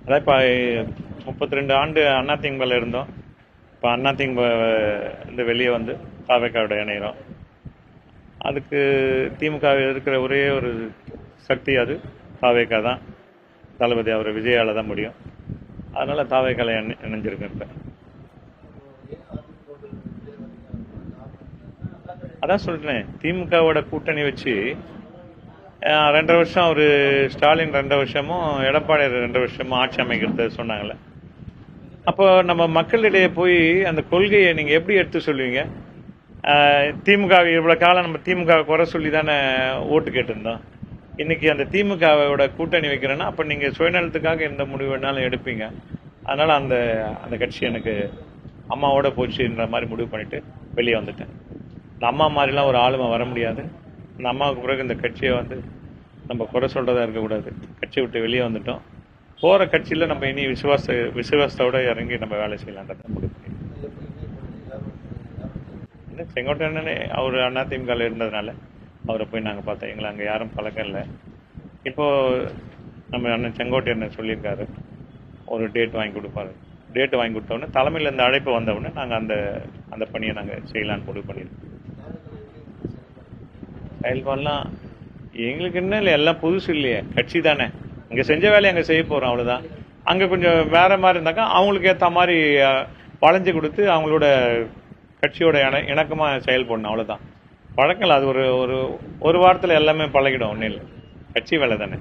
அதான் இப்போ 32 ஆண்டு அதிமுகவில் இருந்தோம். இப்போ அதிமுக இந்த வெளியே வந்து தாவேக்காவோட இணைகிறோம். அதுக்கு திமுக இருக்கிற ஒரே ஒரு சக்தி அது தாவேக்கா தான். தளபதி அவர் விஜயால தான் முடியும். அதனால் தாவேக்கால இணைஞ்சிருக்கேன். இப்போ அதான் சொல்கிறேன், திமுகவோட கூட்டணி வச்சு 2 வருஷம் அவர் ஸ்டாலின் 2 வருஷமும் எடப்பாடி 2 வருஷமும் ஆட்சி அமைக்கிறது சொன்னாங்கல்ல. அப்போ நம்ம மக்களிடையே போய் அந்த கொள்கையை நீங்கள் எப்படி எடுத்து சொல்லுவீங்க? திமுக இவ்வளோ காலம் நம்ம திமுக குறை சொல்லி தானே ஓட்டு கேட்டிருந்தோம். இன்றைக்கி அந்த திமுகவோட கூட்டணி வைக்கிறேன்னா அப்போ நீங்கள் சுயநலத்துக்காக எந்த முடிவு வேணாலும் எடுப்பீங்க. அதனால் அந்த அந்த கட்சி எனக்கு அம்மாவோட போச்சுன்ற மாதிரி முடிவு பண்ணிவிட்டு வெளியே வந்துட்டேன். இந்த அம்மா மாதிரிலாம் ஒரு ஆளுமை வர முடியாது. இந்த அம்மாவுக்கு பிறகு இந்த கட்சியை வந்து நம்ம குறை சொல்கிறதா இருக்கக்கூடாது. கட்சியை விட்டு வெளியே வந்துட்டோம். போகிற கட்சியில் நம்ம இனி விசுவாசத்தோடு இறங்கி நம்ம வேலை செய்யலான்றத முடிவு பண்ணிட்டோம். செங்கோட்டையனே அவர் அதிமுகவில் இருந்ததுனால அவரை போய் நாங்கள் பார்த்தோம். எங்களை அங்கே யாரும் பழக்கம் இல்லை. இப்போது நம்ம அண்ணன் செங்கோட்டையன் சொல்லியிருக்காரு, ஒரு டேட் வாங்கி கொடுப்பாரு. டேட்டு வாங்கி கொடுத்தோடனே தலைமையில் இந்த அழைப்பு வந்தவுடனே நாங்கள் அந்த பணியை நாங்கள் செய்யலான்னு முடிவு பண்ணியிருக்கோம். செயல்பாடெலாம் எங்களுக்கு என்ன இல்லை, எல்லாம் புதுசு இல்லையே, கட்சி தானே. இங்கே செஞ்ச வேலையை அங்கே செய்ய போகிறோம், அவ்வளோதான். அங்கே கொஞ்சம் வேறு மாதிரி இருந்தாக்கா அவங்களுக்கு ஏற்ற மாதிரி வளைஞ்சு கொடுத்து அவங்களோட கட்சியோட இணக்கமாக செயல்படணும், அவ்வளோதான். பழக்கம் இல்லை. அது ஒரு வாரத்தில் எல்லாமே பழகிடும். ஒன்றும் இல்லை, கட்சி வேலை தானே.